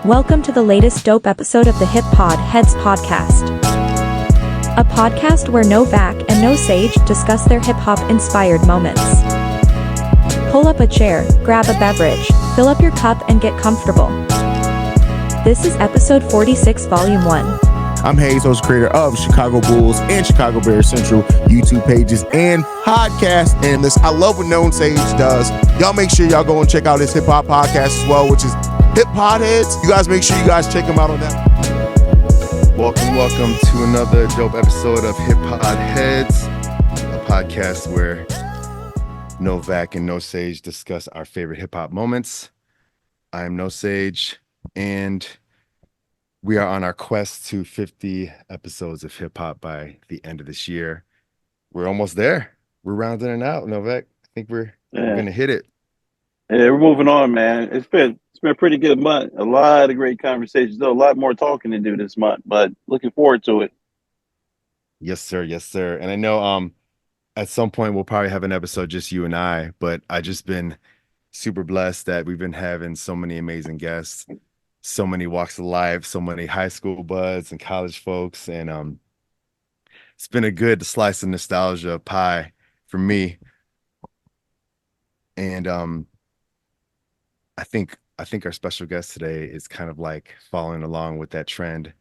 Welcome to the latest dope episode of the HipPodHedz podcast. A podcast where no Vac and no Sage discuss their hip-hop inspired moments. Pull up a chair, grab a beverage, fill up your cup and get comfortable. This is episode 46, volume 1. I'm Hayes, host creator of Chicago Bulls and Chicago Bears Central YouTube pages and podcast. And this, I love what Known Sage does. Y'all make sure y'all go and check out his hip hop podcast as well, which is HipPodHedz. You guys make sure you guys check him out on that. Welcome to another dope episode of HipPodHedz, a podcast where No Vac and No Sage discuss our favorite hip hop moments. I'm No Sage, and we are on our quest to 50 episodes of hip hop by the end of this year. We're almost there. We're rounding it out, Novak. I think we're gonna hit it. Yeah, we're moving on, man. It's been a pretty good month. A lot of great conversations. Though a lot more talking to do this month, but looking forward to it. Yes, sir. Yes, sir. And I know at some point we'll probably have an episode just you and I, but I just been super blessed that we've been having so many amazing guests. So many walks of life, so many high school buds and college folks. And it's been a good slice of nostalgia pie for me. And I think our special guest today is kind of like following along with that trend.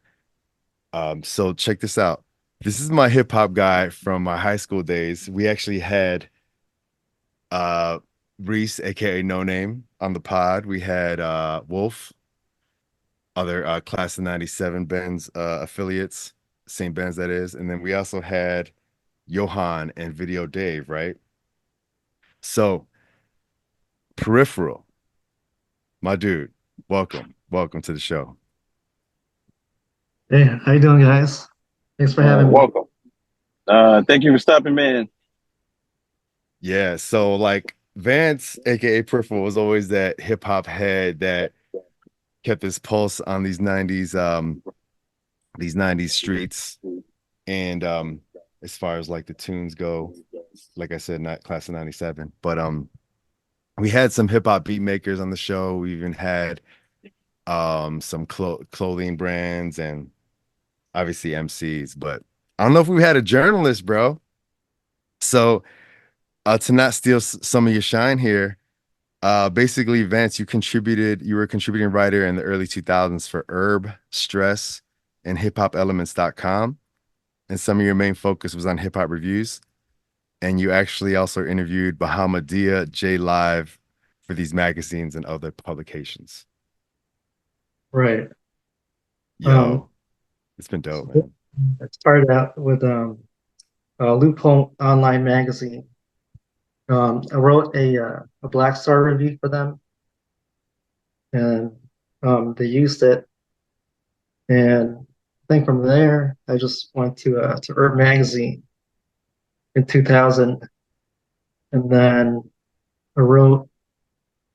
So check this out. This is my hip hop guy from my high school days. We actually had Reese, aka No Name, on the pod. We had Wolf, other class of 97 Benz affiliates, St. Benz that is. And then we also had Johan and Video Dave, right? So Peripheral, my dude, welcome to the show. Hey, how you doing, guys? Thanks for having me. Welcome. Thank you for stopping, man. Yeah, so like Vance, aka Peripheral, was always that hip hop head that kept his pulse on these 90s streets. And as far as like the tunes go, like I said, not class of 97, but we had some hip hop beat makers on the show. We even had some clothing brands and obviously MCs, but I don't know if we had a journalist, bro. So to not steal some of your shine here, basically, Vance, you were a contributing writer in the early 2000s for Herb, Stress, and HipHopElements.com. And some of your main focus was on hip hop reviews. And you actually also interviewed Bahamadia, J Live for these magazines and other publications. Right. Yo, it's been dope, man. It started out with Loophole Online magazine. I wrote a Black Star review for them, and they used it. And I think from there, I just went to Herb magazine in 2000, and then I wrote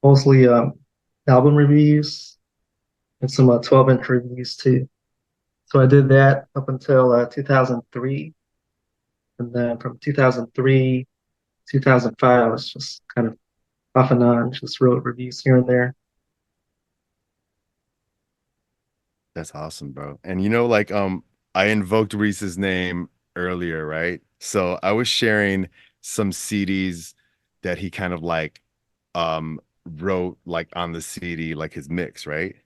mostly album reviews and some 12-inch reviews too. So I did that up until 2003, and then from 2003 2005, I was just kind of off and on, just wrote reviews here and there. That's awesome, bro. And you know, like I invoked Reese's name earlier, right? So I was sharing some CDs that he kind of like wrote like on the CD, like his mix, right?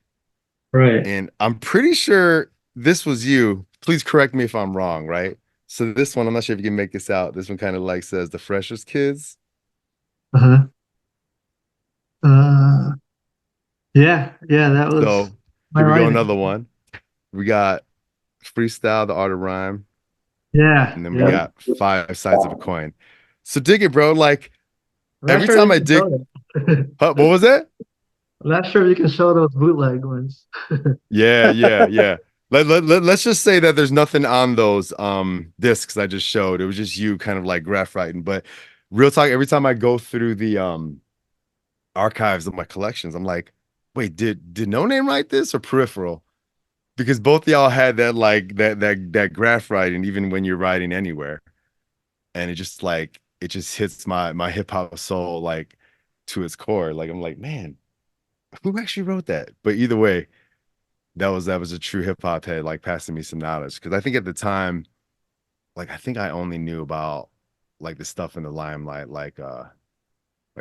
Right. And I'm pretty sure this was you. Please correct me if I'm wrong, right? So this one, I'm not sure if you can make this out. This one kind of like says the freshest kids. Uh-huh. Yeah, that was. So here we go, another one. We got Freestyle, the Art of Rhyme. Yeah. And then we got Five Sides of a Coin. So dig it, bro. Like I'm not every sure time you I can dig, show it. what was that? I'm not sure you can show those bootleg ones. Yeah. Let's just say that there's nothing on those discs I just showed. It was just you kind of like graph writing. But real talk, every time I go through the archives of my collections, I'm like, wait, did No Name write this or Peripheral? Because both of y'all had that like that graph writing, even when you're writing anywhere. And it just hits my hip hop soul like to its core. Like I'm like, man, who actually wrote that? But either way, that was a true hip hop head, like passing me some knowledge. Because I think at the time, like I think I only knew about like the stuff in the limelight, like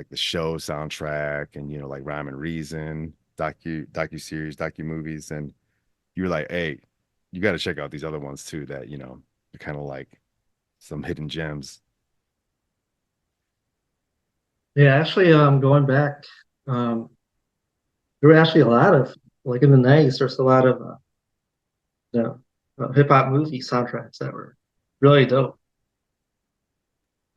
the show soundtrack and like Rhyme and Reason, docu series, docu movies, and you were like, hey, you got to check out these other ones too that are kind of like some hidden gems. Yeah, actually, going back, um, there were actually a lot of like in the '90s. There's a lot of you know, hip hop movie soundtracks that were really dope.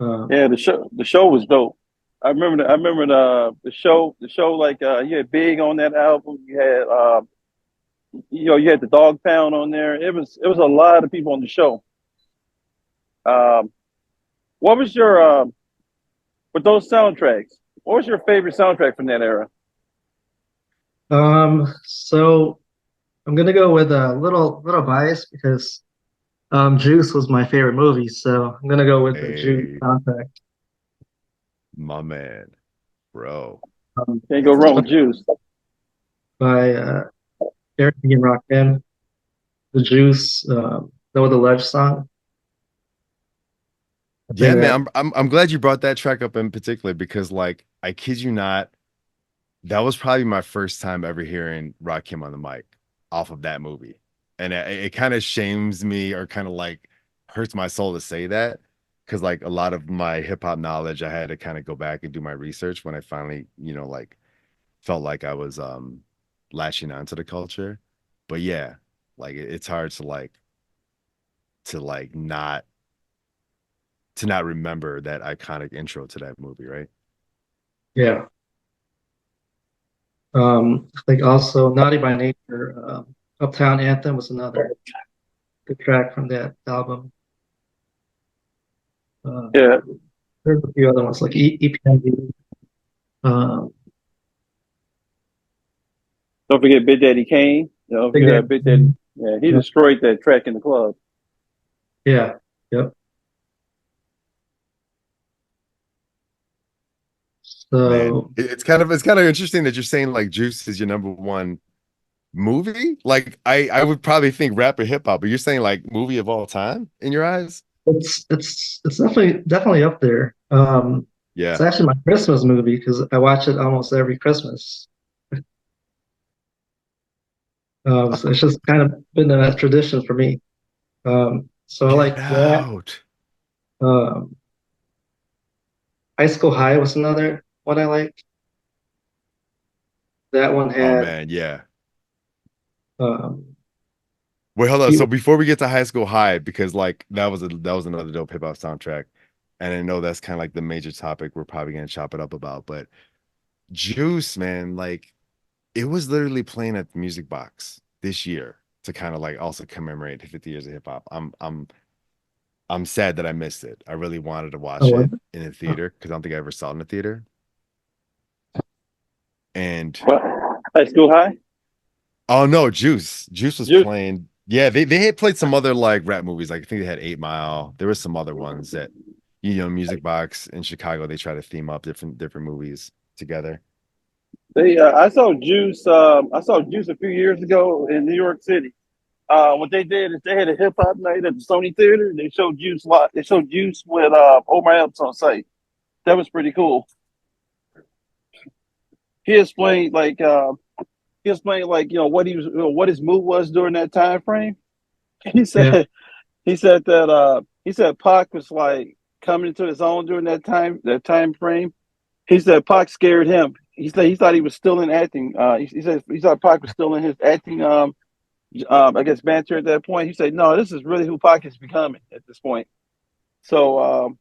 Um, Yeah, the show was dope. I remember the show. The show, like, you had Big on that album. You had you had the Dog Pound on there. It was a lot of people on the show. Um, what was your with those soundtracks? What was your favorite soundtrack from that era? so I'm gonna go with a little bias because Juice was my favorite movie, so I'm gonna go with the Juice Hey, soundtrack. my man, bro. Can't go That's wrong a with Juice. By Eric B. and Rakim, the Juice, Know the Ledge song. I Yeah, think man. that I'm glad you brought that track up in particular because, like, I kid you not, that was probably my first time ever hearing Rakim on the mic off of that movie, and it kind of shames me or kind of like hurts my soul to say that because like a lot of my hip hop knowledge, I had to kind of go back and do my research when I finally, like felt like I was latching onto the culture. But yeah, like it's hard to like not remember that iconic intro to that movie, right? yeah. I think also Naughty by Nature, Uptown Anthem was another good track from that album. Uh, Yeah, there's a few other ones like EPMD. Um, don't forget Big Daddy Kane. Don't Big forget Big Daddy. Daddy. Yeah, he Yeah, destroyed that track in the club. yeah, yep. Man, So it's kind of interesting that you're saying like Juice is your number one movie. Like I would probably think rap or hip hop, but you're saying like movie of all time in your eyes? it's definitely up there. It's Yeah. actually my Christmas movie because I watch it almost every Christmas. So it's just kind of been a tradition for me. So I Get like that. out. Um, High School High was another one I like. That one Oh had man, yeah. um, Wait, hold on. few, So before we get to High School High, because like that was another dope hip hop soundtrack, and I know that's kind of like the major topic we're probably gonna chop it up about. But Juice, man, like it was literally playing at the Music Box this year to kind of like also commemorate the 50 years of hip hop. I'm sad that I missed it. I really wanted to oh, watch was it it? in the Oh, theater because I don't think I ever saw it in the theater. And What? High School High? oh no, Juice was Juice. playing. Yeah, they had played some other like rap movies. Like I think they had 8 Mile. There was some other ones that Music Box in Chicago. They try to theme up different movies together. I saw Juice. I saw Juice a few years ago in New York City. What they did is they had a hip hop night at the Sony Theater. They showed Juice lot. They showed Juice with Omar Epps on site. That was pretty cool. He explained like what he was what his mood was during that time frame. He yeah, said he said Pac was like coming into his own during that time frame. He said Pac scared him. He said he thought he was still in acting. He said he thought Pac was still in his acting. I guess banter at that point. He said, "No, this is really who Pac is becoming at this point." So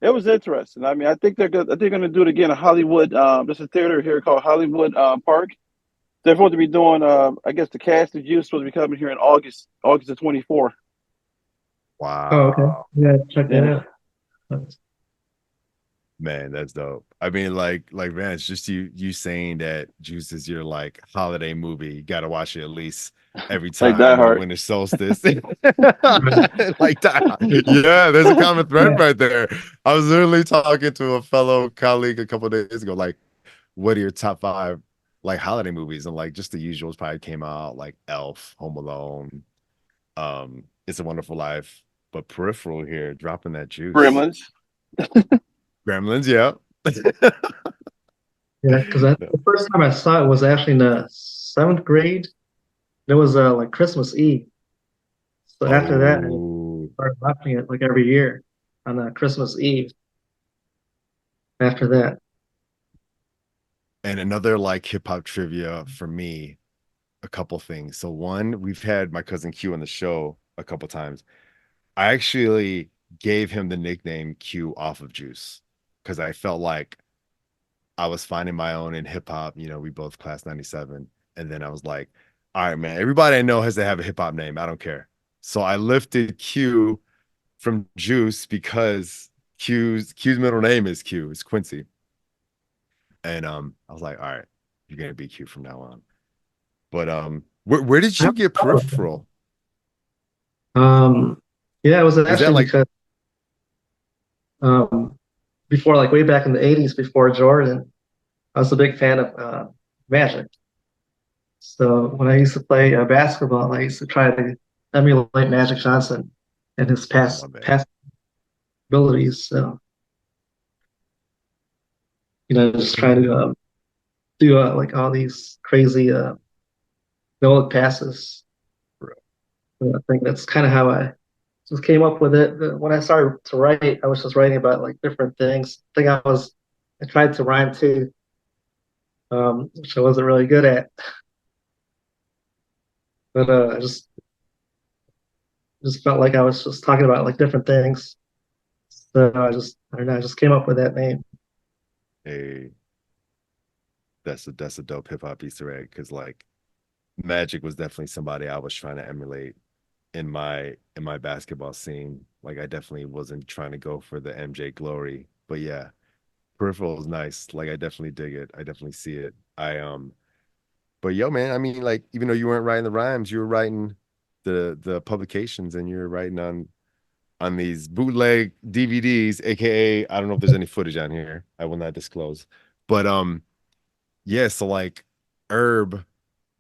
it was interesting. I mean, I think they're going to do it again in Hollywood. There's a theater here called Hollywood Park. They're supposed to be doing. I guess the cast of you supposed to be coming here in August the 24th. oh, okay. Wow. Yeah, check that Yeah, out. That's- Man, that's dope. I mean, like man, it's just you saying that Juice is your like holiday movie. You gotta watch it at least every like Die time on Hard. winter solstice. Right. Like that. Yeah, there's a common thread Yeah, right there. I was literally talking to a fellow colleague a couple of days ago, like, what are your top five like holiday movies, and like just the usuals probably came out, like Elf, Home Alone, It's a Wonderful Life. But Peripheral here dropping that juice. Gremlins. Gremlins, yeah. Yeah, because the first time I saw it was actually in the seventh grade. It was like Christmas Eve. So after that, I Oh, started watching it like every year on Christmas Eve. After that, and another like hip hop trivia for me, a couple things. So one, we've had my cousin Q on the show a couple times. I actually gave him the nickname Q off of Juice because I felt like I was finding my own in hip hop. You know, we both class 97. And then I was like, all right, man, everybody I know has to have a hip hop name. I don't care. So I lifted Q from Juice because Q's middle name is Q. It's Quincy. And I was like, all right, you're gonna be Q from now on. But where did I you have get Peripheral? yeah, it was Was that actually like because um, before, like way back in the '80s, before Jordan, I was a big fan of Magic. So when I used to play basketball, I used to try to emulate Magic Johnson and his oh my bad. past abilities. So just try to do like all these crazy no-look passes. And I think that's kind of how I just came up with it. When I started to write, I was just writing about like different things. I tried to rhyme too, which I wasn't really good at. But I just felt like I was just talking about like different things. So I don't know, I just came up with that name. Hey, that's a dope hip hop Easter egg because like Magic was definitely somebody I was trying to emulate in my basketball scene. Like I definitely wasn't trying to go for the MJ glory, but yeah, Peripheral is nice. Like I definitely dig it. I definitely see it. But yo, man, I mean, like even though you weren't writing the rhymes, you were writing the publications, and you're writing on these bootleg DVDs, aka I don't know if there's any footage on here. I will not disclose. But yeah, so like Herb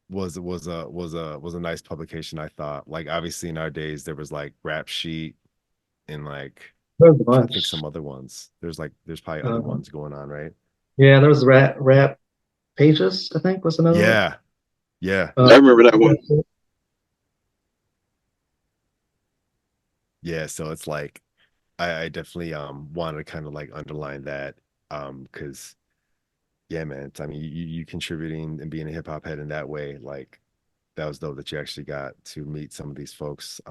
was a nice publication, I thought. Like obviously in our days there was like Rap Sheet and like There's a I'm trying to think bunch. some other ones. There's probably other Uh, ones going on, right? yeah, there was rap pages, I think was another one. Yeah. Yeah. I Uh, remember that one. Yeah. So it's like I definitely wanted to kind of like underline that because yeah, man, I mean you contributing and being a hip hop head in that way, like that was dope that you actually got to meet some of these folks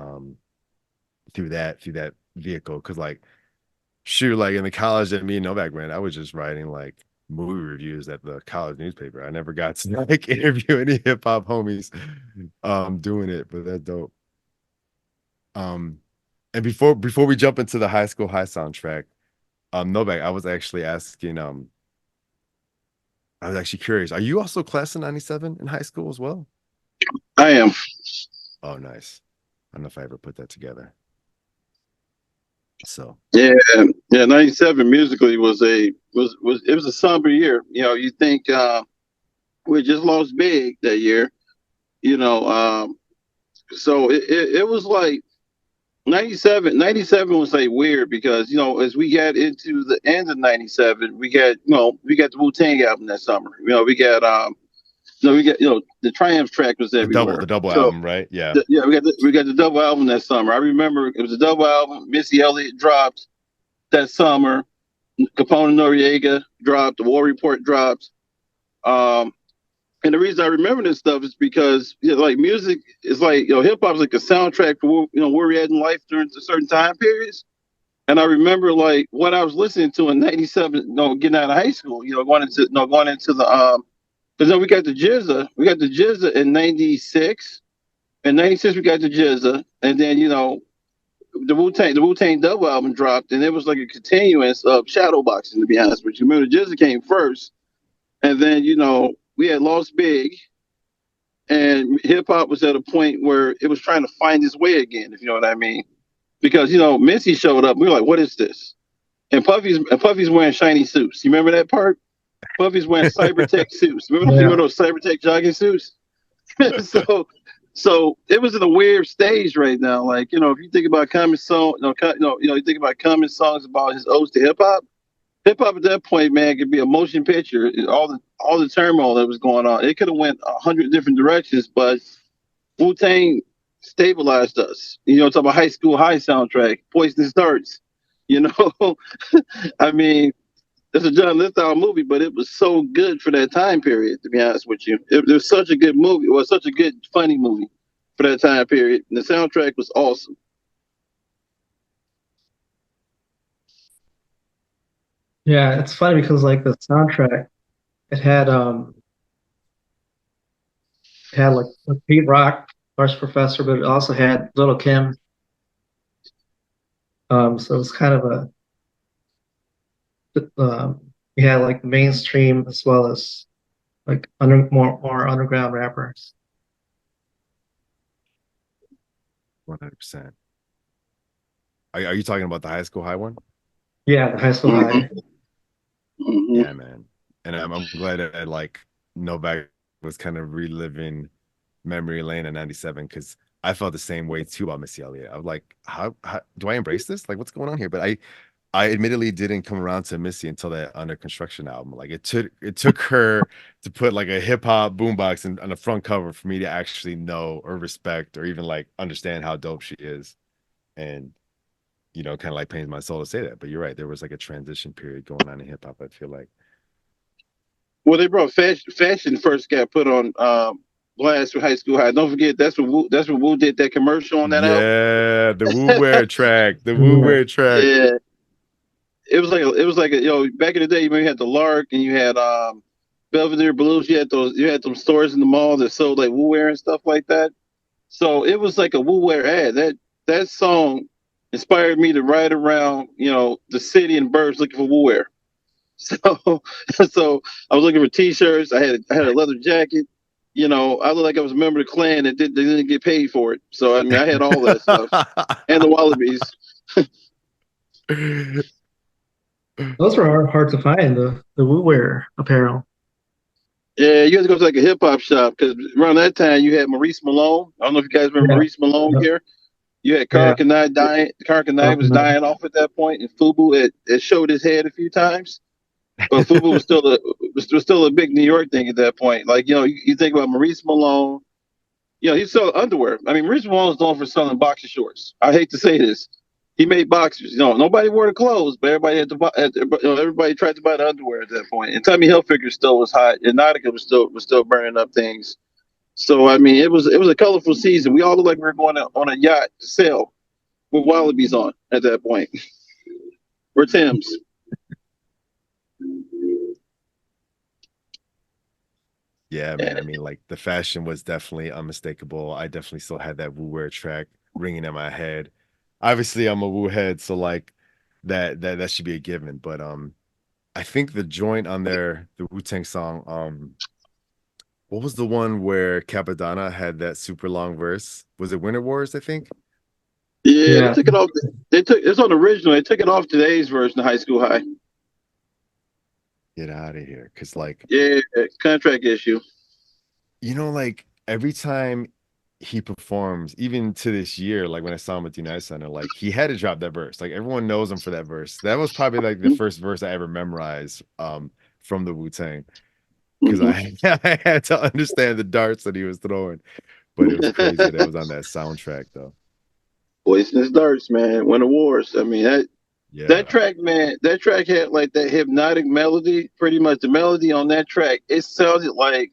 through that vehicle. Cause like shoot, like in the college that me and Novak ran, I was just writing like movie reviews at the college newspaper. I never got to like interview any hip hop homies doing it, but that's dope. Um and before we jump into the high school high soundtrack, Novak, I was actually curious. Are you also class of 97 in high school as well? I am. Oh, nice. I don't know if I ever put that together. So Yeah, yeah. 97 musically was it was a somber year. You think we just lost Big that year. You know, so it was like 97 was like weird because as we got into the end of 97, we got the Wu-Tang album that summer. We got the Triumph track was the everywhere. double So album, right? Yeah. yeah, we got the double album that summer. I remember it was a double album. Missy Elliott dropped that summer. Capone Noriega dropped. The War Report dropped. Um, and the reason I remember this stuff is because like music is like hip hop is like a soundtrack for where we at in life during certain time periods. And I remember like what I was listening to in '97, getting out of high school, going into the because then we got the Jizza in '96. In '96 we got the Jizza, and then the Wu Tang double album dropped, and it was like a continuance of Shadowboxing. To be honest with you, remember the Jizza came first, and then we had lost Big, and hip hop was at a point where it was trying to find its way again, if you know what I mean. Because Missy showed up, we were like, "What is this?" And Puffy's wearing shiny suits. You remember that part? Puffy's wearing Cybertech suits. Remember those Cybertech jogging suits? so it was in a weird stage right now. Like, if you think about Common song, you think about Common songs about his odes to hip hop. Hip hop at that point, man, could be a motion picture. All the turmoil that was going on, it could have went 100 different directions, but Wu Tang stabilized us. Talk about High School High soundtrack, Poisonous Darts. You know, I mean, it's a John Lithgow movie, but it was so good for that time period. To be honest with you, it was such a good movie. It was such a good, funny movie for that time period, and the soundtrack was awesome. Yeah, it's funny because like the soundtrack, it had like Pete Rock, Arch Professor, but it also had Little Kim. So it was kind of you had like mainstream as well as like more underground rappers. 100%. Are you talking about the High School High one? Yeah, the High School High. Mm-hmm. Yeah, man. And I'm glad that like Novak was kind of reliving memory lane in 97 because I felt the same way too about Missy Elliott. I was like, how do I embrace this? Like, what's going on here? But I admittedly didn't come around to Missy until that Under Construction album. Like it took her to put like a hip hop boombox on the front cover for me to actually know or respect or even like understand how dope she is. And kind of like pains my soul to say that. But you're right. There was like a transition period going on in hip hop, I feel like. Well, they brought fashion first got put on blast for High School High. Don't forget that's when Wu did that commercial on that album. Yeah, the Wu Wear track. The Wu Wear track. Yeah. It was like a back in the day, you had the Lark and you had Belvedere Blues. You had some stores in the mall that sold like Wu Wear and stuff like that. So it was like a Wu Wear ad. That song inspired me to ride around, the city and burbs looking for Wu Wear. So so I was looking for T-shirts. I had a leather jacket. I looked like I was a member of the Klan that they didn't get paid for it. So I mean, I had all that stuff and the Wallabies. Those were hard to find, the Wu Wear apparel. Yeah, you had to go to like a hip hop shop because around that time you had Maurice Malone. I don't know if you guys remember Maurice Malone here. You had Karl Kani dying. Karl Kani was dying off at that point, and Fubu had showed his head a few times. But Fubu was still a big New York thing at that point. Like, you think about Maurice Malone, he sold underwear. I mean, Maurice Malone was known for selling boxer shorts. I hate to say this. He made boxers. Nobody wore the clothes, but everybody everybody tried to buy the underwear at that point. And Tommy Hilfiger still was hot, and Nautica was still burning up things. So I mean, it was a colorful season. We all looked like we were going on a yacht to sail with Wallabies on at that point. Or Tim's. Yeah, man. I mean, like the fashion was definitely unmistakable. I definitely still had that Wu Wear track ringing in my head. Obviously, I'm a Wu head, so like that should be a given. But I think the joint on there, the Wu-Tang song, what was the one where Capadonna had that super long verse? Was it Winter Wars, I think? Yeah, they took it off. It's on the original. They took it off today's version of High School High. Get out of here. Cause like contract issue. Like every time he performs, even to this year, like when I saw him at the United Center, like he had to drop that verse. Like everyone knows him for that verse. That was probably like the first verse I ever memorized from the Wu-Tang. Because I had to understand the darts that he was throwing. But it was crazy that it was on that soundtrack though. Poisonous Darts, man. Winter Wars. I mean that track, man, that track had like that hypnotic melody. Pretty much the melody on that track, it sounded like,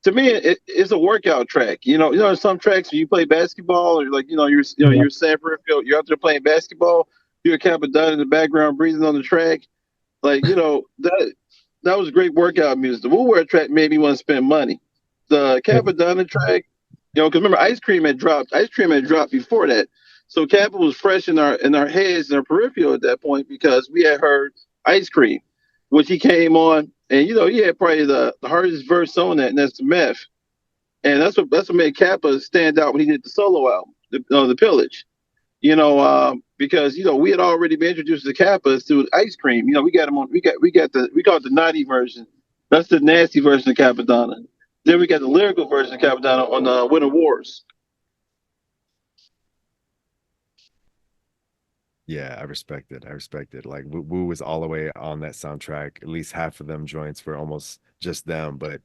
to me, it's a workout track. Some tracks when you play basketball or like, you're San Peripheral, you're out there playing basketball, you're Capadonna in the background breathing on the track. Like, that was great workout music. The Wu Wear track made me want to spend money. The Capadonna track, because remember Ice Cream had dropped before that. So Kappa was fresh in our heads and our peripheral at that point because we had heard Ice Cream, which he came on, and he had probably the hardest verse on that, and that's the Meth. And that's what made Kappa stand out when he did the solo album, the Pillage. Because we had already been introduced to Kappa through Ice Cream. We got him on. We call it the naughty version That's the nasty version of Capadonna. Then we got the lyrical version of Capadonna on Winter Wars. Yeah, I respect it. I respect it. Like Woo was all the way on that soundtrack. At least half of them joints were almost just them. But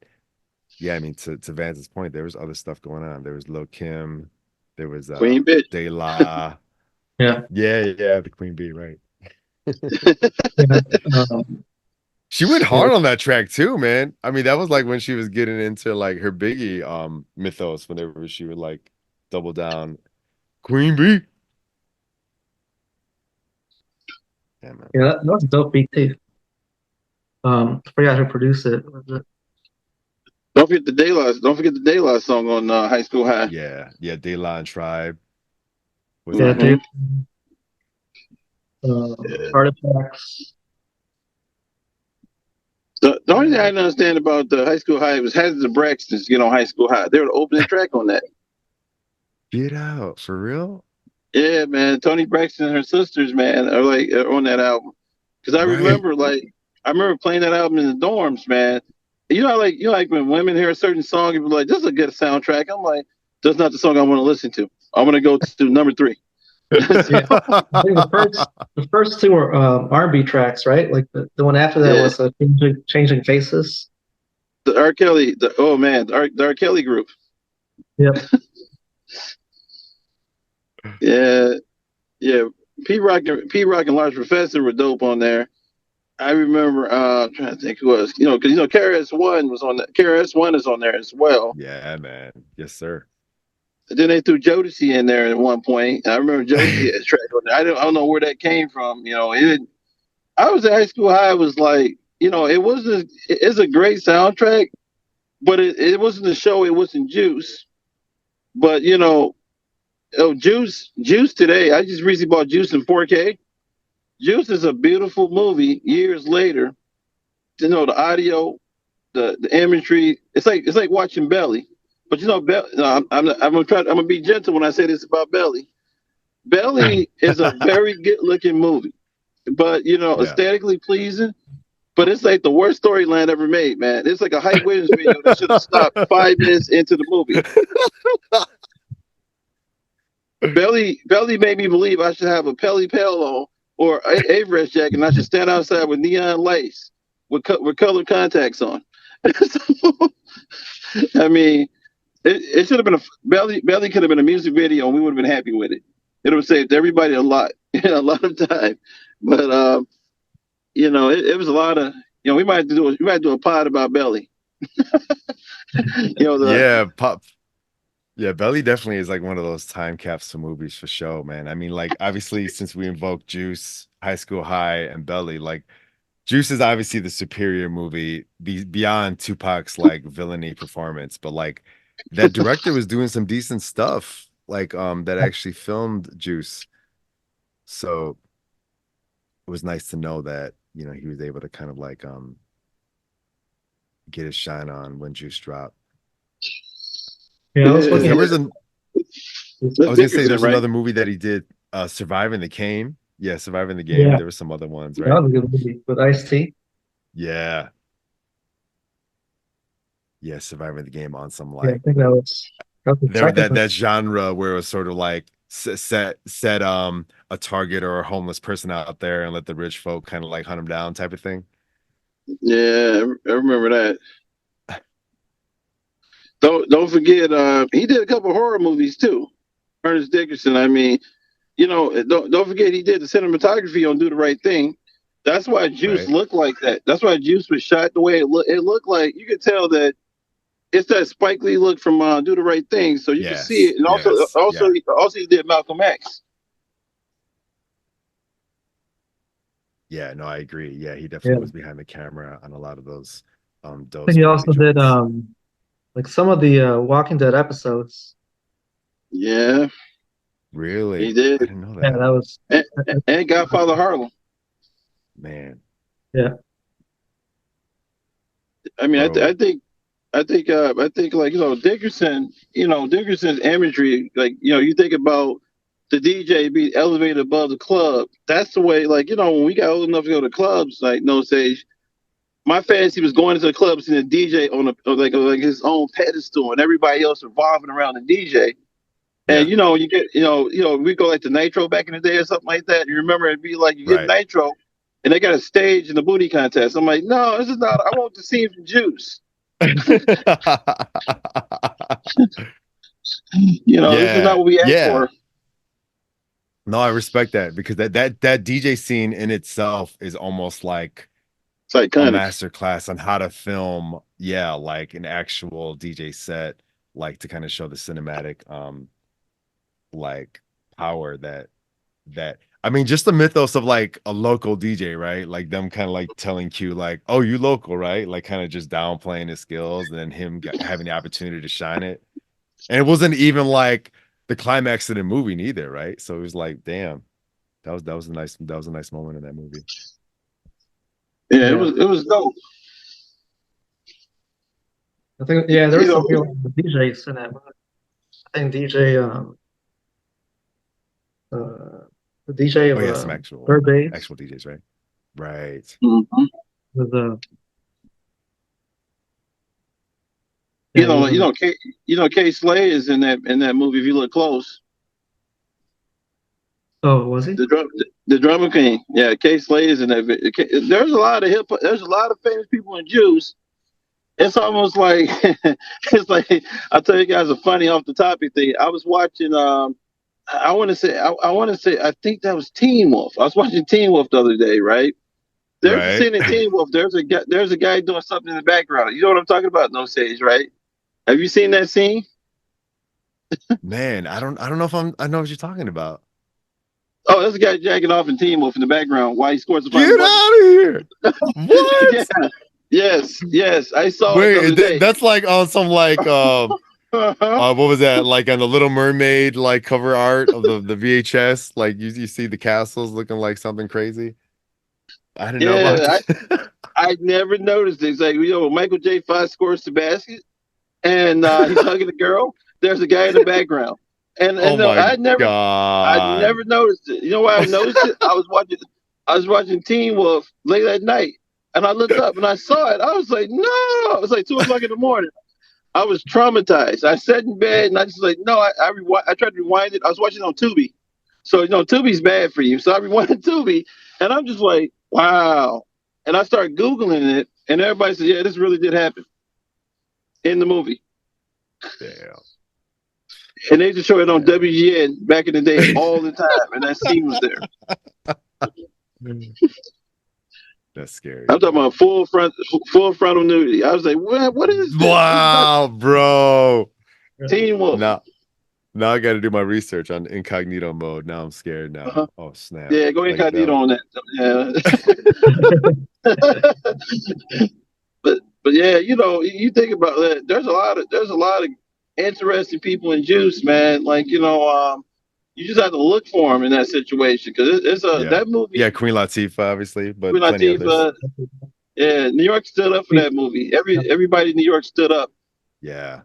yeah, I mean, to Vance's point, there was other stuff going on. There was Lil Kim, there was Queen Bitch. De La. Yeah. Yeah, the Queen Bee, right? Yeah. She went hard on that track too, man. I mean, that was like when she was getting into like her Biggie mythos, whenever she would like double down Queen Bee. Yeah, man. Yeah, that was a dope beat too. I forgot who produced it. Was it? Don't forget the De La song on High School High. Yeah, De La and Tribe. Yeah, dude. Artifacts. The only thing I didn't understand about the High School High was how did the Braxtons get on High School High? They were the opening track on that. Get out for real? Yeah, man. Tony Braxton and her sisters, man, are on that album. Because I remember, I remember playing that album in the dorms, man. You know, like when women hear a certain song, you're like, "This is a good soundtrack." I'm like, "That's not the song I want to listen to. I want to go to number 3." Yeah. I think the first two were R&B tracks, right? Like the one after that was Changing Faces. The R. Kelly, the R. Kelly group. Yep. Yeah. P Rock and Large Professor were dope on there. I remember trying to think who was, because KRS-One was on that. KRS-One is on there as well. Yeah, man. Yes, sir. And then they threw Jodeci in there at one point. I remember Jodeci had a track on there. I don't know where that came from. I was at High School High. It was like, it's a great soundtrack, but it wasn't the show. It wasn't Juice. But Juice today. I just recently bought Juice in 4K. Juice is a beautiful movie. Years later, the audio, the imagery. It's like watching Belly. But I'm gonna be gentle when I say this about Belly. Belly is a very good looking movie, but aesthetically pleasing. But it's like the worst storyline ever made, man. It's like a Hype Williams video that should have stopped 5 minutes into the movie. Belly made me believe I should have a Pelly Pale on or Averest jacket, and I should stand outside with neon lights with colored contacts on. I mean, it should have been Belly could have been a music video, and we would have been happy with it. It would have saved everybody a lot of time. But it was a lot of we might do a pod about Belly. Pop. Yeah, Belly definitely is like one of those time capsule movies for sure, man. I mean, like obviously since we invoked Juice, High School High, and Belly, like Juice is obviously the superior movie beyond Tupac's like villainy performance, but like that director was doing some decent stuff, like that actually filmed Juice. So it was nice to know that he was able to kind of like get his shine on when Juice dropped. Yeah, I was There was looking I was gonna say there's another movie that he did, Surviving the Game. Yeah, Surviving the Game. Yeah. There were some other ones, right? that was a good movie with Ice-T. Yeah. Yeah, Surviving the Game on some Yeah, like I think that was the there second that genre where it was sort of like set a target or a homeless person out there and let the rich folk kind of like hunt them down type of thing. Yeah, I remember that. Don't forget, he did a couple horror movies too. Ernest Dickerson. I mean, don't forget he did the cinematography on Do the Right Thing. That's why Juice looked like that. That's why Juice was shot the way it looked. It looked like you could tell that it's that Spike Lee look from Do the Right Thing. So you can see it. And also he did Malcolm X. Yeah, no, I agree. Yeah, he definitely was behind the camera on a lot of those. I think he also did like some of the Walking Dead episodes. Yeah, really, he did. I didn't know that. Yeah, that was and Godfather Harlem. Man. Yeah. I mean, I think like Dickerson. Dickerson's imagery. Like you think about the DJ being elevated above the club. That's the way. Like when we got old enough to go to clubs, like No Sage. my fantasy was going into the club, seeing a DJ on like his own pedestal, and everybody else revolving around the DJ. Yeah. And you get we go like to Nitro back in the day or something like that. You remember it'd be like you get Right. Nitro, and they got a stage in the booty contest. I'm like, no, this is not. I want to see from Juice. This is not Yeah. what we asked Yeah. for. No, I respect that because that DJ scene in itself is almost like It's a iconic. master class on how to film, yeah, like an actual DJ set, like to kind of show the cinematic like power that I mean, just the mythos of like a local DJ, right? Like them kind of like telling Q like, "Oh, you local, right?" Like kind of just downplaying his skills, and then him having the opportunity to shine it. And it wasn't even like the climax of the movie neither, right? So it was like, damn, that was a nice moment in that movie. Yeah, Yeah. it was dope. I think there's some real DJs in that movie. I think the DJ Oh yeah, of some actual Third Base actual DJs, right? Right. Mhm. was You know, K Slay is in that movie. If you look close, Oh, was he? the drummer king. Yeah, K Slay is in that. There's a lot of There's a lot of famous people in Juice. It's almost like it's like I'll tell you guys a funny off the topic thing. I was watching. I want to say. I want to say. I think that was Teen Wolf. I was watching Teen Wolf the other day. Right. There's a Right. scene in Teen Wolf. There's a guy doing something in the background. You know what I'm talking about? No Sage, right? Have you seen that scene? Man, I don't know if I know what you're talking about. Oh, there's a guy jacking off in Teen Wolf in the background while he scores the final Get bucket. out of here. Yeah. What? Yes. I saw it the other Wait, day. that's like on some like Uh-huh. what was that? Like on the Little Mermaid like cover art of the VHS, like you see the castles looking like something crazy. I didn't know about Yeah, this. I never noticed it. It's like, Michael J. Fox scores the basket and he's hugging a girl. There's a guy in the background. Oh No, my I God. never noticed it. You know why I noticed it? I was watching Teen Wolf late at night, and I looked up and I saw it. I was like, no! It was like 2 o'clock in the morning. I was traumatized. I sat in bed and I just like, no. I tried to rewind it. I was watching on Tubi, so Tubi's bad for you. So I rewinded Tubi, and I'm just like, wow. And I started googling it, and everybody said, yeah, this really did happen in the movie. Damn. And they used to show it on WGN back in the day all the time, and that scene was there. That's scary. I'm talking about full frontal nudity. I was like, what is this? Wow, bro. Teen Wolf. Now I got to do my research on incognito mode. Now I'm scared now. Uh-huh. Oh, snap. Yeah, go incognito on that. Yeah. but yeah, you think about that. There's a lot of interesting people in Juice, man. Like you just have to look for them in that situation because that movie. Yeah, Queen Latifah, obviously, but Queen plenty others. Latifah. Yeah, New York stood up for that movie. Everybody in New York stood up. Yeah.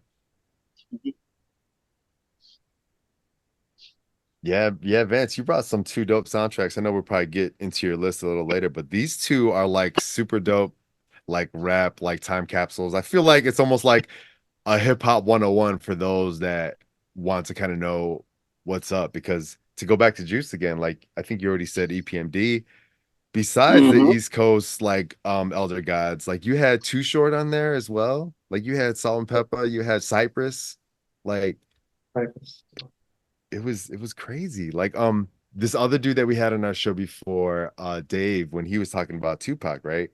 Yeah, Vance, you brought some two dope soundtracks. I know we'll probably get into your list a little later, but these two are like super dope, like rap, like time capsules. I feel like it's almost like a hip hop 101 for those that want to kind of know what's up. Because to go back to Juice again, like I think you already said EPMD. Besides the East Coast, like Elder Gods, like you had Too Short on there as well. Like you had Salt and Pepper, you had Cypress. Like it was crazy. Like this other dude that we had on our show before, Dave, when he was talking about Tupac, right?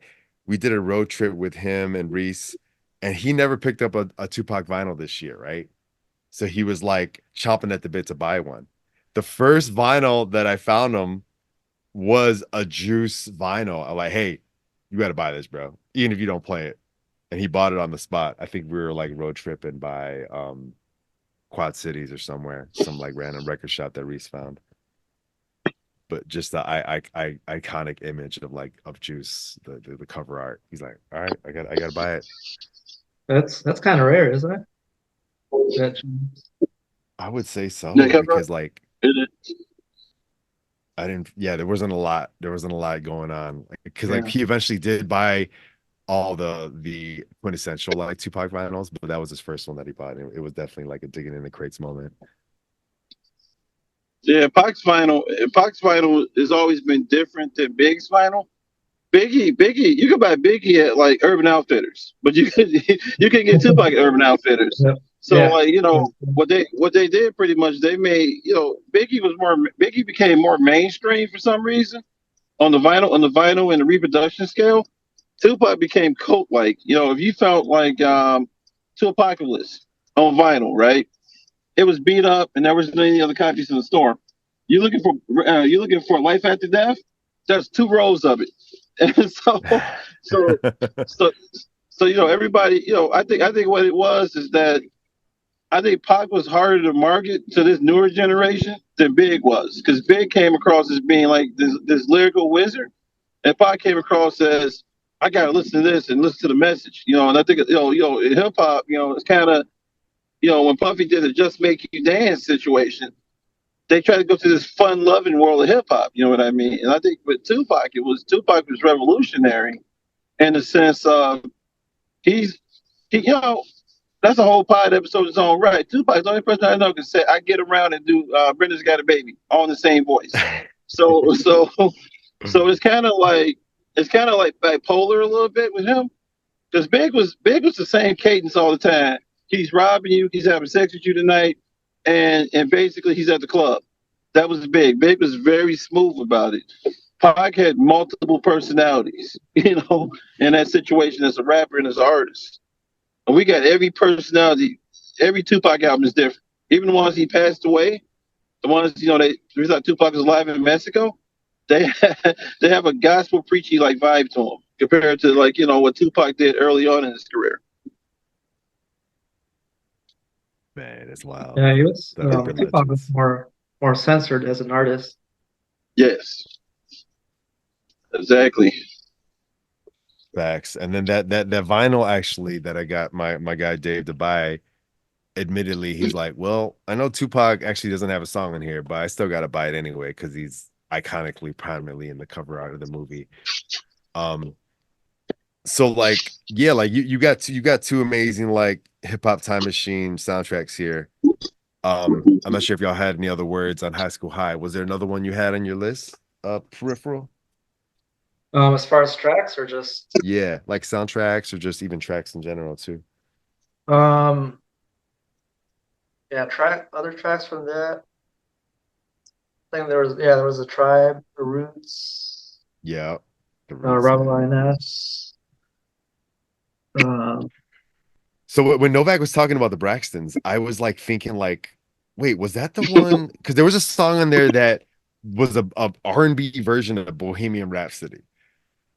We did a road trip with him and Reese, and he never picked up a Tupac vinyl this year, right? So he was like chomping at the bit to buy one. The first vinyl that I found him was a Juice vinyl. I'm like, hey, you got to buy this, bro, even if you don't play it. And he bought it on the spot. I think we were like road tripping by Quad Cities or somewhere, some like random record shop that Reese found. But just the iconic image of Juice, the cover art. He's like, all right, I gotta buy it. That's kind of rare, isn't it? I would say so Yeah, because like there wasn't a lot going on because like he eventually did buy all the quintessential like Tupac vinyls, but that was his first one that he bought. It was definitely like a digging in the crates moment. Yeah, Pac's vinyl has always been different than Big's vinyl. Biggie, you could buy Biggie at like Urban Outfitters, but you could you can get Tupac at Urban Outfitters. Yep. So Yeah. like what they did pretty much they made Biggie became more mainstream for some reason on the vinyl and the reproduction scale. Tupac became cult like if you felt like Two Apocalypse on vinyl, right? It was beat up and there wasn't any other copies in the store. You looking for Life After Death? There's 2 rows of it, and so so everybody I think what it was is that I think Pac was harder to market to this newer generation than Big was because Big came across as being like this lyrical wizard, and Pac came across as I gotta listen to this and listen to the message, and I think in hip hop, it's kind of when Puffy did the "Just Make You Dance" situation, they tried to go to this fun loving world of hip hop. You know what I mean? And I think with Tupac was revolutionary in the sense of he's he, that's a whole pod episode in its own right. Tupac's the only person I know can say I get around and do Brenda's Got a Baby all in the same voice. So it's kind of like bipolar a little bit with him because Big was the same cadence all the time. He's robbing you. He's having sex with you tonight, and basically he's at the club. That was Big. Big was very smooth about it. Pac had multiple personalities, in that situation as a rapper and as an artist. And we got every personality. Every Tupac album is different. Even the ones he passed away, the ones we thought Tupac was alive in Mexico. They have a gospel preachy like vibe to them compared to what Tupac did early on in his career. Man, that's wild. Yeah, he was They're Tupac was legends. more censored as an artist. Yes, exactly. Facts. And then that vinyl actually that I got my guy Dave to buy, admittedly, he's like, well, I know Tupac actually doesn't have a song in here, but I still gotta buy it anyway because he's iconically prominently in the cover art of the movie. So like you got 2 amazing like hip hop time machine soundtracks here. I'm not sure if y'all had any other words on High School High. Was there another one you had on your list? Peripheral? As far as tracks or just Yeah, like soundtracks or just even tracks in general too. yeah, other tracks from that. I think there was a Tribe, The Roots, Yeah. The Roots, Rebel man. INS. So when Novak was talking about the Braxtons, I was like thinking like, wait, was that the one? Because there was a song on there that was a R&B version of Bohemian Rhapsody.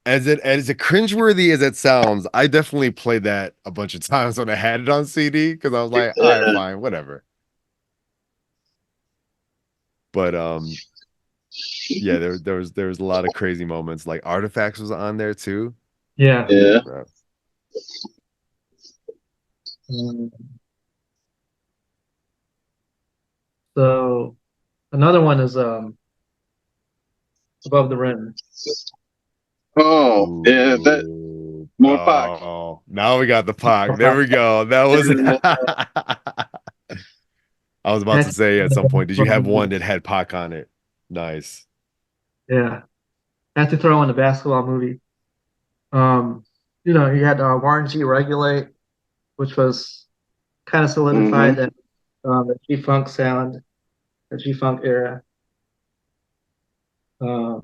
As cringeworthy as it sounds, I definitely played that a bunch of times when I had it on CD because I was like, all right, fine, whatever. But yeah, there was a lot of crazy moments. Like Artifacts was on there too. Yeah. Bro. So another one is Above the Rim. Oh, yeah, that more Pac. Oh, now we got the Pac. There we go. That was I was about to say at some point, did you have one that had Pac on it? Nice. Yeah. I had to throw in the basketball movie. You had Warren G. Regulate, which was kind of solidified that the G-Funk sound, the G-Funk era. Yeah.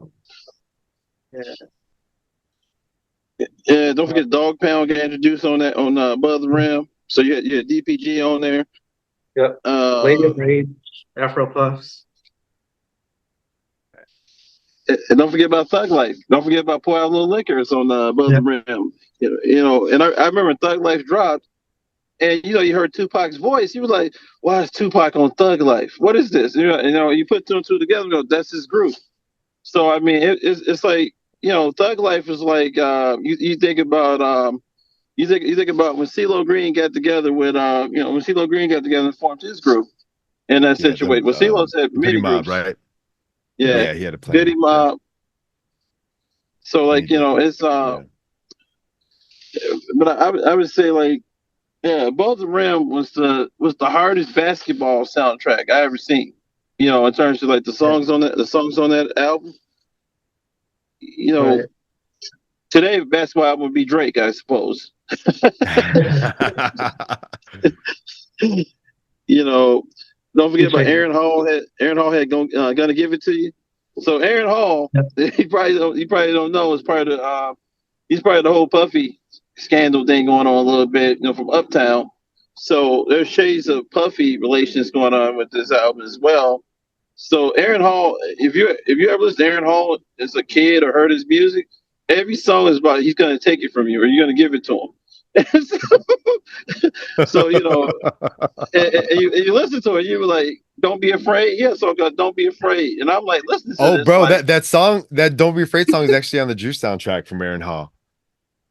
Yeah, don't forget Dog Pound got introduced on Above the Rim. So you had DPG on there. Yep. Lady of Rage, Afro Puffs. And don't forget about Thug Life. Don't forget about Pour Out a Little Liquors on Above the Rim. And I remember Thug Life dropped, and you heard Tupac's voice. You were like, "Why is Tupac on Thug Life? What is this?" You put 2 and 2 together. That's his group. So I mean, it's like Thug Life is like you think about you think about when CeeLo Green got together with when CeeLo Green got together and formed his group in that situation. Well, CeeLo's had many Mob, groups, right? Yeah, he had a plan. Diddy Mob. So like it's But I would say like yeah, Above the Rim was the hardest basketball soundtrack I ever seen. You know, in terms of like Yeah, the songs on that album. You know, right. today basketball album would be Drake, I suppose. You know, don't forget about Featuring, Aaron Hall had gonna give it to you. So Aaron Hall, yep. you probably don't know is part of he's part of the whole Puffy scandal thing going on a little bit, you know, from Uptown. So there's shades of Puffy relations going on with this album as well. So Aaron Hall, if you ever listen to Aaron Hall as a kid or heard his music, every song is about he's gonna take it from you or you're gonna give it to him. So you know, and you listen to it, you were like, "Don't be afraid." Yeah, so God, "Don't be afraid," and I'm like, listening to Oh, this, bro, like, that song, that "Don't Be Afraid" song is actually on the Juice soundtrack from Aaron Hall.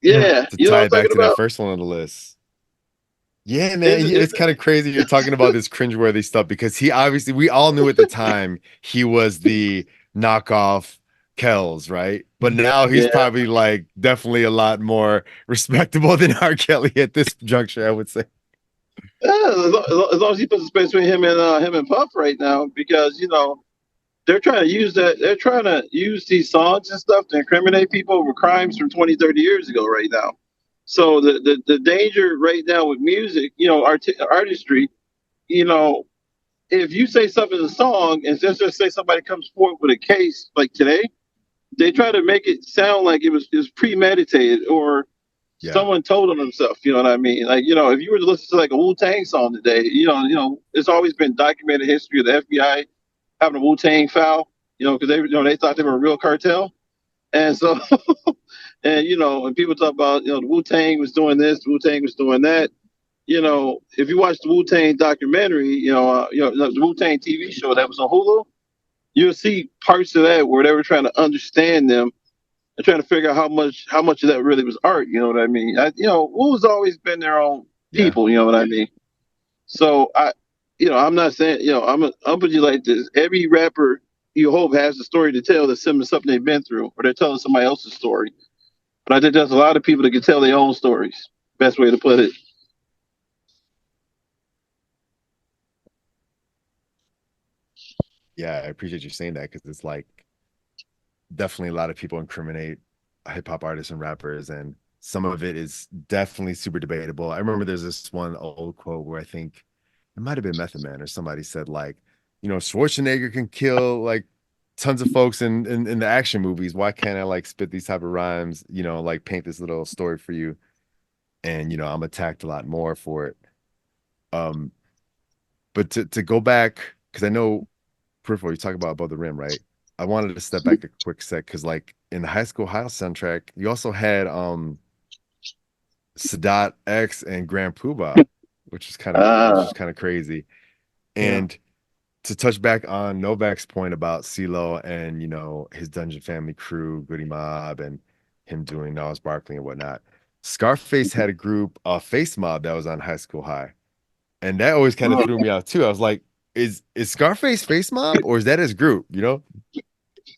Yeah, yeah, To you know tie what it I'm back talking to that about? first one on the list. Yeah, man, Is it's kind of crazy you're talking about this cringeworthy stuff because he obviously, we all knew at the time he was the knockoff Kells, right? But now he's yeah, probably like definitely a lot more respectable than R. Kelly at this juncture, I would say. yeah, as long as he puts a space between him and Puff right now, because you know they're trying to use these songs and stuff to incriminate people over crimes from 20, 30 years ago right now. So the danger right now with music, you know, artistry, you know, if you say something in a song and just say somebody comes forward with a case like today, they try to make it sound like it was premeditated or Yeah, someone told them himself. You know what I mean? Like you know, if you were to listen to like a Wu Tang song today, you know, it's always been documented history of the FBI having a Wu Tang file. You know, because they thought they were a real cartel, and so and you know, when people talk about you know the Wu Tang was doing this, the Wu Tang was doing that. You know, if you watch the Wu Tang documentary, the Wu Tang TV show that was on Hulu, you'll see parts of that where they were trying to understand them and trying to figure out how much of that really was art. You know what I mean? You know, Wu's always been their own yeah, people. You know what I mean? So you know, I'm not saying you know I'm put you like this. Every rapper you hope has a story to tell that's similar to something they've been through, or they're telling somebody else's story. But I think there's a lot of people that can tell their own stories. Best way to put it. yeah. I appreciate you saying that because it's like definitely a lot of people incriminate hip hop artists and rappers, and some of it is definitely super debatable. I remember there's this one old quote where I think it might have been Method Man or somebody said like, you know, Schwarzenegger can kill like tons of folks in the action movies. Why can't I like spit these type of rhymes? You know, like paint this little story for you, and you know, I'm attacked a lot more for it. Um, but to go back because I know Peripheral, you talk about Above the Rim, right? I wanted to step back a quick sec because like in the High School House soundtrack, you also had Sadat X and Grand Poobah, which Uh, is kind of crazy. yeah. And to touch back on Novak's point about CeeLo and you know his Dungeon Family crew, Goody Mob, and him doing Gnarls Barkley and whatnot. Scarface had a group, Face Mob, that was on High School High, and that always kind of threw me out too. I was like, is Scarface Face Mob or is that his group? You know?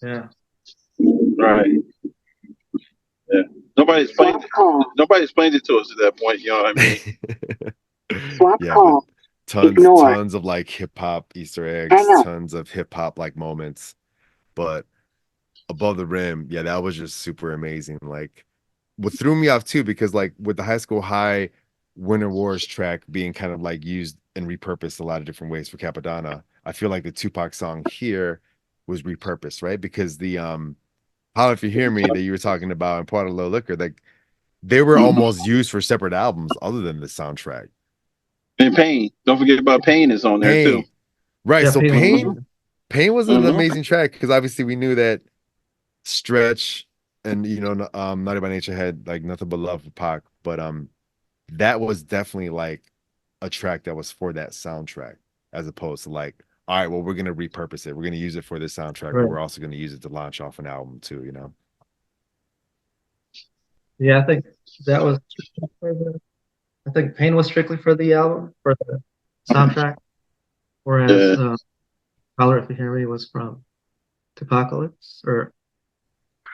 Yeah. right. Yeah. Nobody explained it to us at that point. You know what I mean? Yeah, but tons of like hip hop Easter eggs, tons of hip hop like moments. But Above the Rim, yeah, that was just super amazing. Like what threw me off too, because like with the High School High Winter Wars track being kind of like used and repurposed a lot of different ways for Capadonna, I feel like the Tupac song here was repurposed, right? Because the How If You Hear Me that you were talking about and Part of Low Liquor, like they were almost used for separate albums other than the soundtrack. And Pain. Don't forget about Pain is on there too. Pain. Right. Yeah, So Payne was Hmm. Pain was an Hmm. amazing track because obviously we knew that Stretch and you know Naughty by Nature had like nothing but love for Pac, but that was definitely like a track that was for that soundtrack as opposed to like, all right, well, we're gonna repurpose it. We're gonna use it for this soundtrack, but right. we're also gonna use it to launch off an album too, you know? Yeah, I think that was for the, I think Payne was strictly for the album, for the soundtrack, whereas Yeah. Holler If You Hear Me was from Apocalypse or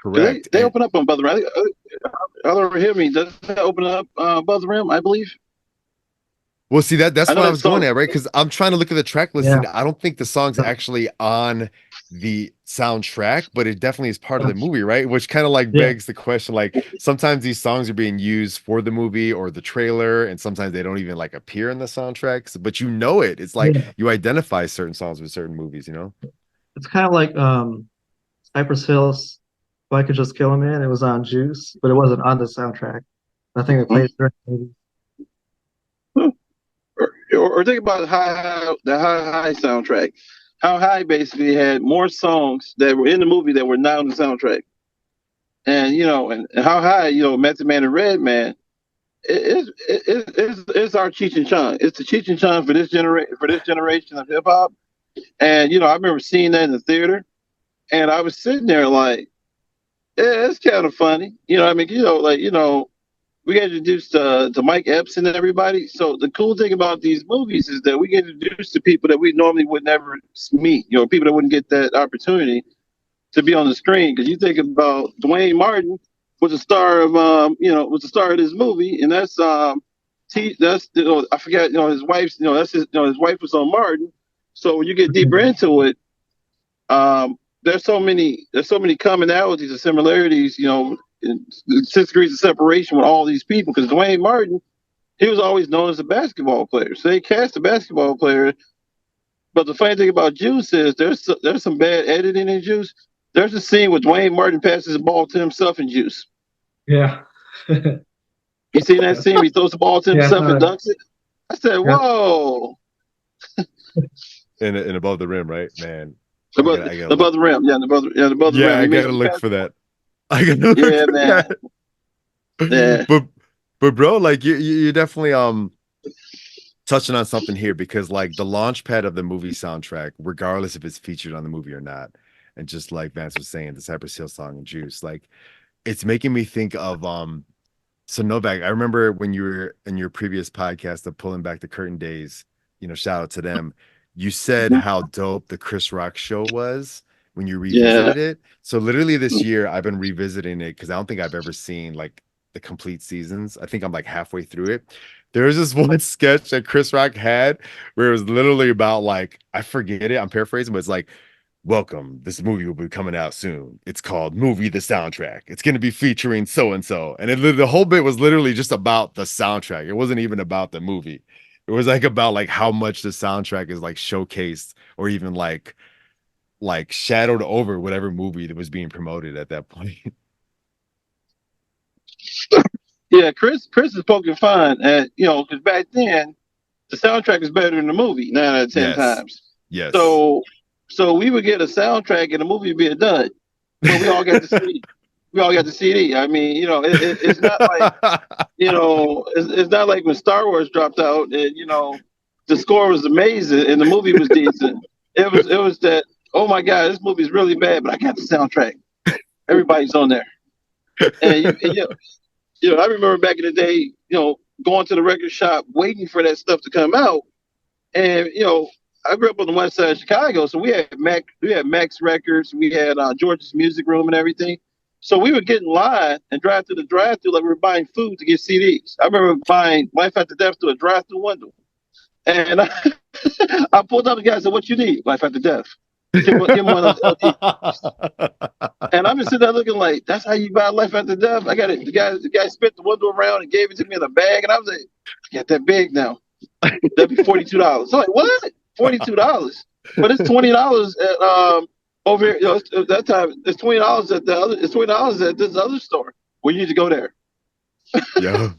Correct. They open up on Above the Rim. I don't hear me. Does that open up Above the Rim? I believe. Well, see I that's know what I that was going song. at, right? Because I'm trying to look at the track Yeah. listing. I don't think the song's actually on the soundtrack, but it definitely is part of the movie, right? Which kind of like Yeah. begs the question, like sometimes these songs are being used for the movie or the trailer, and sometimes they don't even like appear in the soundtracks, but you know it. It's like Yeah. you identify certain songs with certain movies, you know? It's kind of like Cypress Hill's "If I Could Just Kill a Man." It was on Juice, but it wasn't on the soundtrack. I think it played during the movie. Or think about the High soundtrack. How High basically had more songs that were in the movie that were not on the soundtrack. And and How High, Method Man and Redman, it's our Cheech and Chong. It's the Cheech and Chong for this generation of hip hop. And I remember seeing that in the theater, and I was sitting there like, yeah, it's kind of funny. I mean, we get introduced to Mike Epps and everybody. So the cool thing about these movies is that we get introduced to people that we normally would never meet. People that wouldn't get that opportunity to be on the screen. Because you think about Dwayne Martin was the star of was the star of this movie, and that's I forget his wife's that's his wife was on Martin. So when you get deeper into it, there's so many commonalities and similarities, in 6 degrees of separation with all these people. Because Dwayne Martin, he was always known as a basketball player, so they cast a basketball player. But the funny thing about Juice is there's some bad editing in Juice. There's a scene where Dwayne Martin passes the ball to himself in Juice. Yeah. You seen that scene where he throws the ball to Yeah. himself and dunks it? I said, Yeah. whoa. And Above the Rim, right? Man. Above the rim. Yeah, above the rim. I gotta look for that. I gotta look Yeah, for man. that. Yeah. But bro, like you're definitely touching on something here, because like the launch pad of the movie soundtrack, regardless if it's featured on the movie or not, and just like Vance was saying, the Cypress Hill song and Juice, like it's making me think of so Novak, I remember when you were in your previous podcast of Pulling Back the Curtain days, shout out to them. You said how dope the Chris Rock show was when you revisited it. So literally this year I've been revisiting it because I don't think I've ever seen like the complete seasons. I think I'm like halfway through it. There was this one sketch that Chris Rock had where it was literally about like, I forget it, I'm paraphrasing, but it's like, welcome, this movie will be coming out soon. It's called Movie the Soundtrack. It's going to be featuring so and so. And the whole bit was literally just about the soundtrack. It wasn't even about the movie. It was like about like how much the soundtrack is like showcased or even like shadowed over whatever movie that was being promoted at that point. Yeah, Chris is poking fun at because back then the soundtrack is better than the movie 9 out of 10 Yes. times. Yes. So we would get a soundtrack and the movie would be a dud, but we all got the CD. We all got the CD. I mean, it's not like it's not like when Star Wars dropped out and the score was amazing and the movie was decent. It was that, oh my God, this movie is really bad, but I got the soundtrack. Everybody's on there, and I remember back in the day, going to the record shop waiting for that stuff to come out. And I grew up on the west side of Chicago, so we had Max Records, we had George's Music Room and everything. So we would get in line and drive through the drive-through like we were buying food to get CDs. I remember buying Life After Death through a drive-through window, and I pulled up and guy said, "What you need? Life After Death." Give him one of those LP. And I'm just sitting there looking like, that's how you buy Life After Death? I got it. The guy spit the window around and gave it to me in a bag, and I was like, I got that big now. That'd be $42. So I'm like, what? $42? But it's $20 at over here. At that time it's $20 at the other. It's $20 at this other store. Well, you need to go there. Yeah.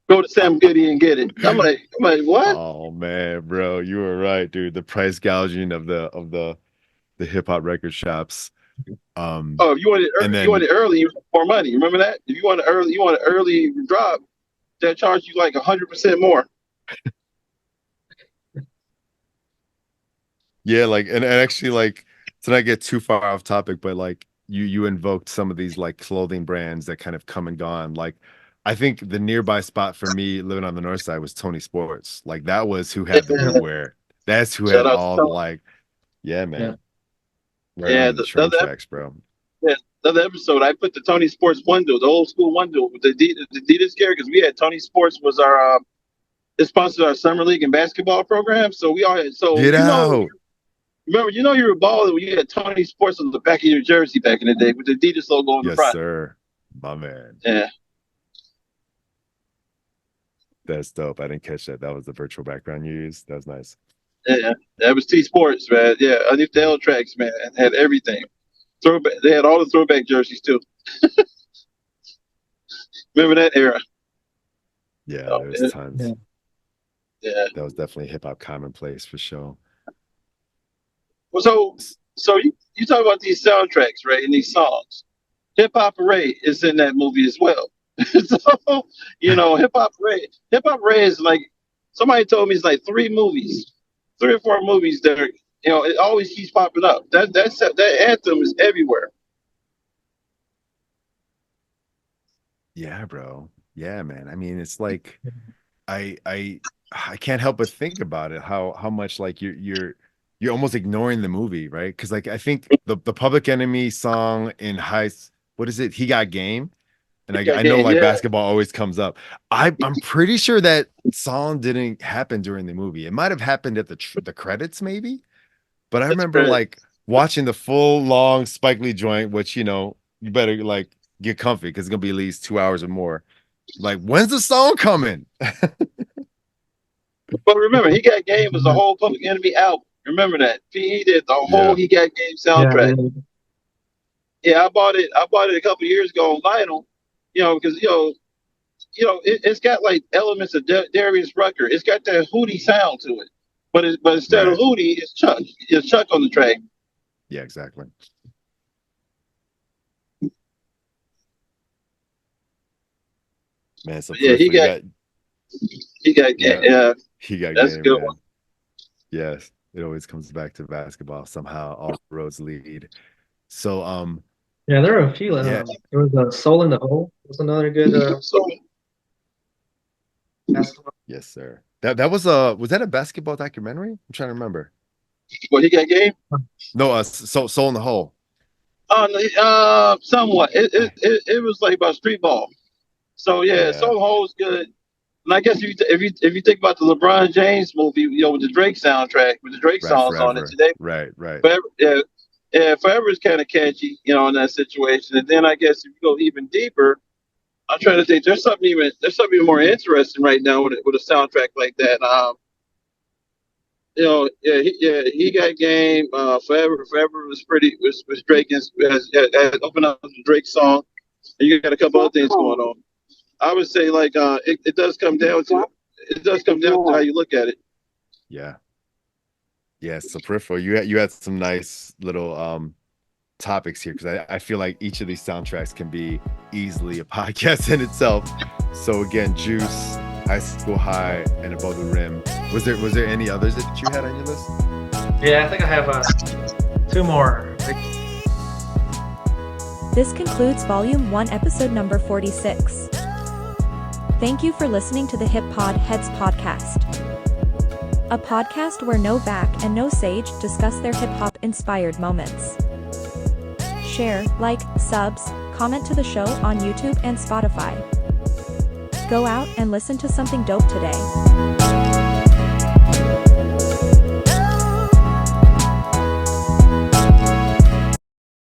Go to Sam Goody and get it. I'm like, what? Oh man, bro, you were right, dude. The price gouging of the hip hop record shops. If you want it early, and then, you want it early, you want more money. Remember that? If you want it early drop, they charge you like 100% more. yeah, like and actually like to not get too far off topic, but like you invoked some of these like clothing brands that kind of come and gone. Like I think the nearby spot for me living on the north side was Tony Sports. Like that was who had the blue wear. That's who Shout had out all to the Tony. like, yeah, man. Yeah. Right Yeah, on the train tracks, bro. Yeah, other episode, I put the Tony Sports one duel, the old school one duel with the Adidas gear, because we had Tony Sports was our it sponsored our summer league and basketball program. So we all had, so Get out. remember, you were balling when you had Tony Sports on the back of your jersey back in the day with the Adidas logo on the Yes, front. sir. My man. Yeah. That's dope. I didn't catch that. That was the virtual background you used. That was nice. Yeah, that was T Sports, man. Yeah, underneath the L tracks, man, had everything. Throwback. They had all the throwback jerseys too. Remember that era? Yeah, Oh, there's yeah. tons. Yeah. That was definitely hip hop commonplace for sure. Well, so you talk about these soundtracks, right, and these songs. Hip Hop Parade is in that movie as well. So Hip Hop Parade is like, somebody told me it's like 3 or 4 movies that are, it always keeps popping up. That anthem is everywhere. Yeah, bro. Yeah, man. I mean, it's like I can't help but think about it, how much like you're almost ignoring the movie, right? Because like I think the Public Enemy song in what is it? He Got Game. And I know like basketball always comes up. I'm pretty sure that song didn't happen during the movie. It might have happened at the credits maybe. But I remember like watching the full long Spike Lee joint, which you better like get comfy because it's gonna be at least 2 hours or more. Like, when's the song coming? But remember, He Got Game was a whole Public Enemy album. Remember that? He did the whole He Got Game soundtrack. Yeah, I bought it a couple years ago on vinyl. Because it's got like elements of Darius Rucker. It's got that Hootie sound to it, but instead of Hootie, it's Chuck. It's Chuck on the track. Yeah, exactly. Man, so yeah, he got He got that's game, a good man. one. Yes, it always comes back to basketball. Somehow all roads lead. So yeah, there are a few. Yeah. There was a Soul in the Hole. Was another good basketball. Yes, sir. That was that a basketball documentary? I'm trying to remember. What, He Got Game? No, Soul in the Hole. Somewhat. It was like about street ball. So yeah. Soul in the Hole is good. And I guess if you think about the LeBron James movie, with the Drake soundtrack, with the Drake songs on it today, right. Forever, Forever is kind of catchy, in that situation. And then I guess if you go even deeper, I'm trying to think. There's something even more interesting right now with a soundtrack like that. He Got Game. Forever was Drake has opened up the Drake song, and you got a couple other things going on. I would say like it does come down to how you look at it. Yeah. So Peripheral, you had some nice little topics here, because I feel like each of these soundtracks can be easily a podcast in itself. So again, Juice, High School High, and Above the Rim. Was there any others that you had on your list? Yeah, I think I have 2 more. This concludes Volume 1, Episode number 46. Thank you for listening to the HipPodHedz podcast. A podcast where no Vac and no Sage discuss their hip-hop inspired moments. Share, like, subs, comment to the show on YouTube and Spotify. Go out and listen to something dope today.